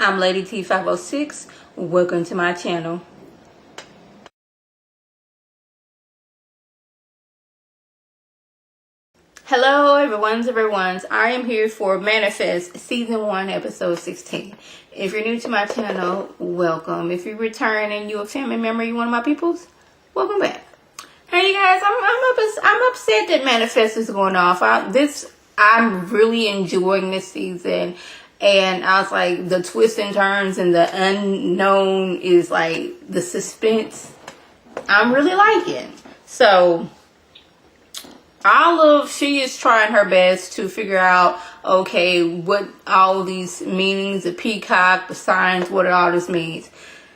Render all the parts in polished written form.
I'm Lady T506. Welcome to my channel. Hello everyone's. I am here for Manifest Season 1 Episode 16. If you're new to my channel, welcome. If you return and you're a family member, you're one of my peoples, welcome back. Hey you guys, I'm upset that Manifest is going off. I'm really enjoying this season. And I was like, the twists and turns and the unknown is like the suspense. I'm really liking. So she is trying her best to figure out, okay, what all these meanings, the peacock, the signs, what all this means.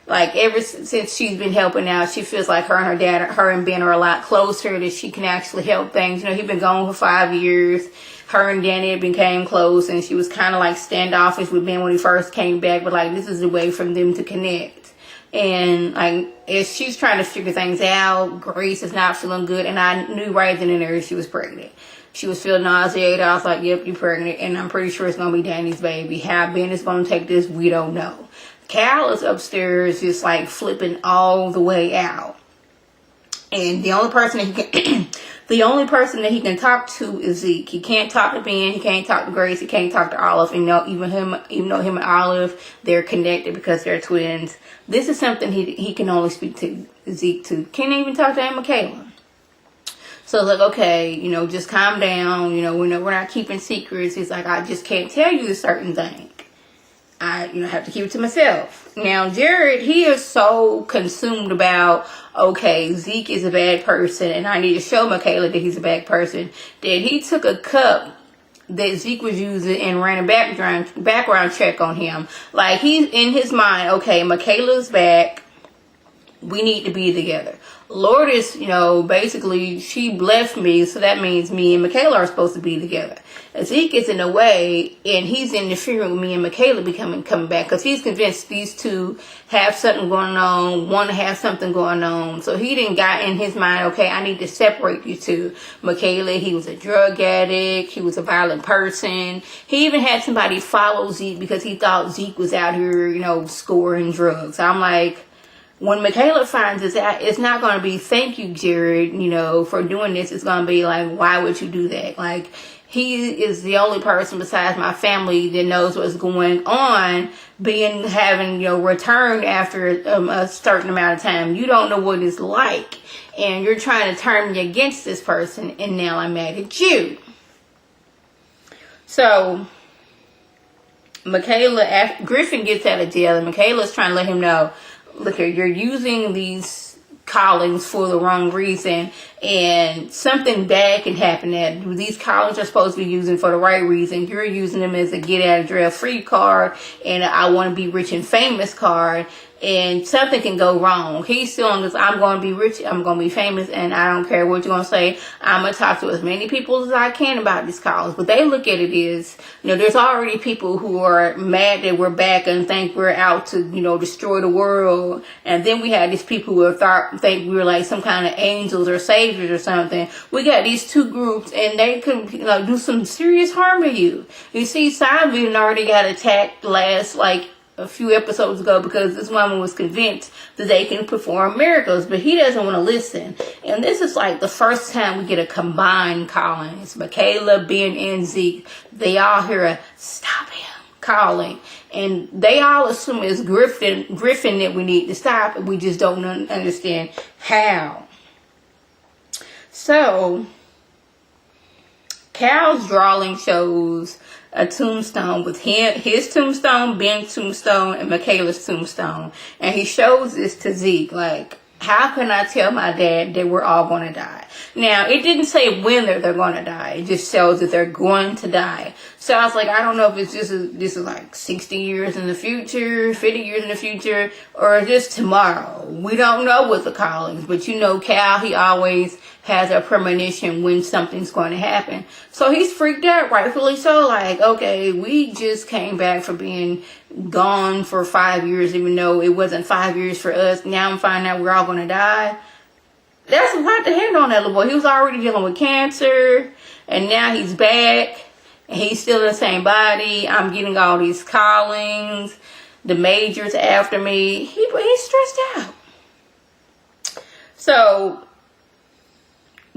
Like, ever since she's been helping out, she feels like her and Ben are a lot closer, that she can actually help things. You know, he's been gone for 5 years. Her and Danny became close, and she was kind of like standoffish with Ben when he first came back, but like, this is a way for them to connect. And like, as she's trying to figure things out, Grace is not feeling good, and I knew right then and there she was pregnant. She was feeling nauseated. I was like, yep, you're pregnant, and I'm pretty sure it's going to be Danny's baby. How Ben is going to take this, we don't know. Cal is upstairs just like flipping all the way out. And the only person that he can talk to is Zeke. He can't talk to Ben. He can't talk to Grace. He can't talk to Olive. And even though him and Olive, they're connected because they're twins. This is something he can only speak to Zeke to. Can't even talk to Aunt Michaela. So it's like, okay, just calm down. We're not keeping secrets. He's like, I just can't tell you a certain thing. I have to keep it to myself. Now, Jared, he is so consumed about, okay, Zeke is a bad person, and I need to show Michaela that he's a bad person, that he took a cup that Zeke was using and ran a background check on him. Like, he's in his mind, okay, Michaela's back. We need to be together. Lourdes, basically, she left me, so that means me and Michaela are supposed to be together. Zeke is in a way, and he's interfering with me and Michaela coming back, because he's convinced these two have something going on, want to have something going on. So he didn't got in his mind, okay, I need to separate you two. Michaela, he was a drug addict, he was a violent person. He even had somebody follow Zeke because he thought Zeke was out here, scoring drugs. I'm like, when Michaela finds this out, it's not going to be, thank you, Jared, for doing this. It's going to be like, why would you do that? Like, he is the only person besides my family that knows what's going on, having returned after a certain amount of time. You don't know what it's like, and you're trying to turn me against this person, and now I'm mad at you. So Griffin gets out of jail, and Michaela's trying to let him know, look here, you're using these callings for the wrong reason, and something bad can happen. That these callings are supposed to be using for the right reason. You're using them as a get out of jail free card and I want to be rich and famous card, and something can go wrong. He's still on this, I'm going to be rich, I'm going to be famous, and I don't care what you're going to say. I'm going to talk to as many people as I can about these callings. But they look at it as, there's already people who are mad that we're back and think we're out to, destroy the world. And then we have these people who think we're like some kind of angels or saviors or something. We got these two groups, and they can do some serious harm to you. You see, Simon already got attacked last, a few episodes ago, because this woman was convinced that they can perform miracles, but he doesn't want to listen. And this is like the first time we get a combined calling. It's Michaela, Ben, and Zeke. They all hear a stop him calling, and they all assume it's Griffin that we need to stop, and we just don't understand how. So Cal's drawing shows a tombstone with his tombstone, Ben's tombstone, and Michaela's tombstone. And he shows this to Zeke, like, how can I tell my dad that we're all going to die? Now, it didn't say when they're going to die. It just shows that they're going to die. So I was like, I don't know if it's this is like 60 years in the future, 50 years in the future, or just tomorrow. We don't know what the callings, but Cal, he always has a premonition when something's going to happen. So he's freaked out, rightfully so. Like, okay, we just came back from being gone for 5 years, even though it wasn't 5 years for us. Now I'm finding out we're all going to die. That's a lot to handle on that little boy. He was already dealing with cancer, and now he's back, and he's still in the same body. I'm getting all these callings. The major's after me. He's stressed out. So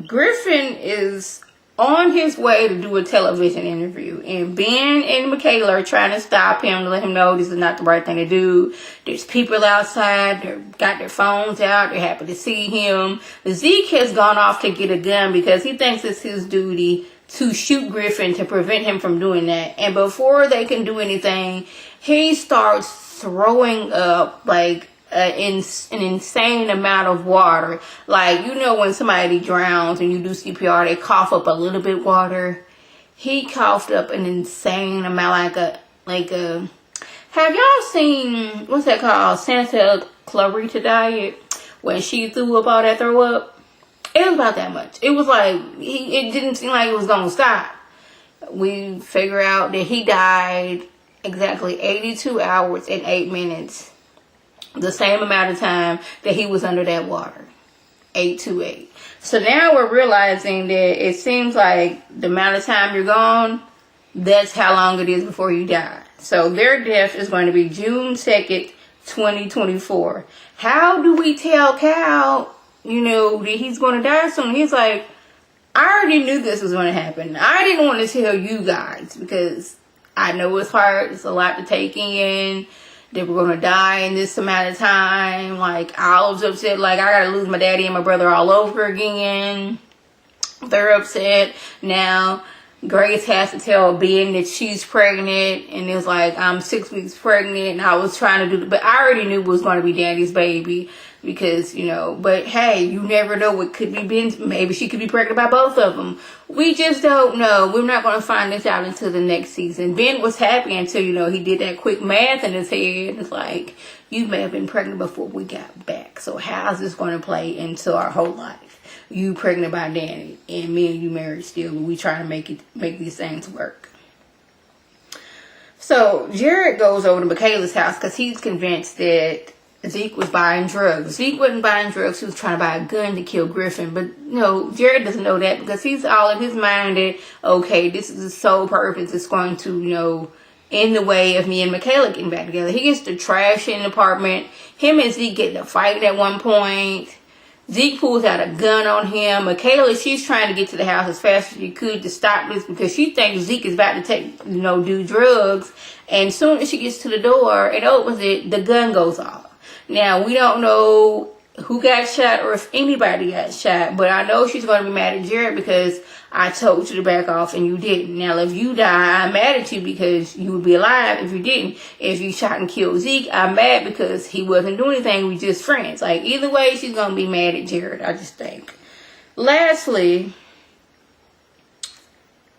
Griffin is on his way to do a television interview, and Ben and Michaela are trying to stop him to let him know this is not the right thing to do. There's people outside, they've got their phones out, they're happy to see him. Zeke has gone off to get a gun because he thinks it's his duty to shoot Griffin to prevent him from doing that. And before they can do anything, he starts throwing up like an insane amount of water. Like, you know when somebody drowns and you do CPR, they cough up a little bit water. He coughed up an insane amount, like a have y'all seen, what's that called, Santa Clarita diet, when she threw up all that throw up? It was about that much. It was like, it didn't seem like it was gonna stop. We figure out that he died exactly 82 hours and 8 minutes. The same amount of time that he was under that water. 828. So now we're realizing that it seems like the amount of time you're gone, that's how long it is before you die. So their death is going to be June 2nd, 2024. How do we tell Cal, that he's going to die soon? He's like, I already knew this was going to happen. I didn't want to tell you guys because I know it's hard. It's a lot to take in. That we're going to die in this amount of time. Like, I was upset. Like, I got to lose my daddy and my brother all over again. They're upset. Now, Grace has to tell Ben that she's pregnant. And it's like, I'm 6 weeks pregnant. And I was trying to do, but I already knew it was going to be Daddy's baby. Because, but hey, you never know what could be Ben's. Maybe she could be pregnant by both of them. We just don't know. We're not going to find this out until the next season. Ben was happy until, he did that quick math in his head. It's like, you may have been pregnant before we got back. So how's this going to play into our whole life? You pregnant by Danny and me and you married still. We trying to make these things work. So Jared goes over to Michaela's house because he's convinced that Zeke was buying drugs. Zeke wasn't buying drugs. He was trying to buy a gun to kill Griffin. But, Jared doesn't know that because he's all in his mind that, okay, this is the sole purpose. It's going to, in the way of me and Michaela getting back together. He gets to trash in the apartment. Him and Zeke get to fight at one point. Zeke pulls out a gun on him. Michaela, she's trying to get to the house as fast as she could to stop this because she thinks Zeke is about to do drugs. And as soon as she gets to the door and opens it, the gun goes off. Now, we don't know who got shot or if anybody got shot, but I know she's going to be mad at Jared because I told you to back off and you didn't. Now, if you die, I'm mad at you because you would be alive if you didn't. If you shot and killed Zeke, I'm mad because he wasn't doing anything. We just friends. Like, either way, she's going to be mad at Jared, I just think. Lastly,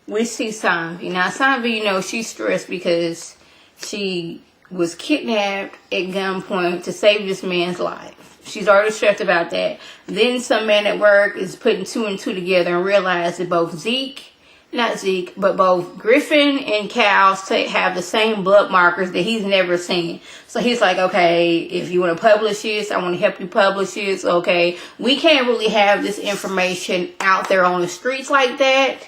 we see Sanvi. Now, Sanvi, she's stressed because she was kidnapped at gunpoint to save this man's life. She's already stressed about that. Then some man at work is putting 2 and 2 together and realized that both Griffin and Cal have the same blood markers that he's never seen. So he's like, okay, if you want to publish this, I want to help you publish this. Okay, we can't really have this information out there on the streets like that.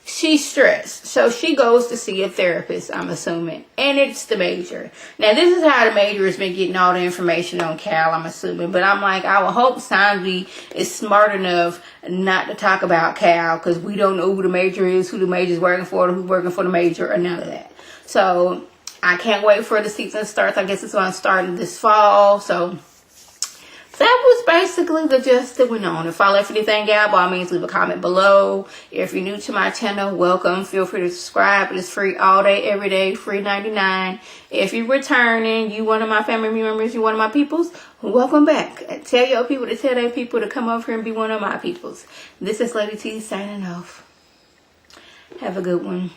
She's stressed. So she goes to see a therapist, I'm assuming. And it's the major. Now, this is how the major has been getting all the information on Cal, I'm assuming. But I'm like, I would hope Sanvi is smart enough not to talk about Cal. Because we don't know who the major is, who the major's working for, who's working for the major, or none of that. So, I can't wait for the season starts. I guess it's going to start this fall. So, that was basically the gist that went on. If I left anything out, by all means, leave a comment below. If you're new to my channel, welcome. Feel free to subscribe. It is free all day, every day, free 99. If you're returning, you one of my family members, you one of my peoples, welcome back. Tell your people to tell their people to come over here and be one of my peoples. This is Lady T signing off. Have a good one.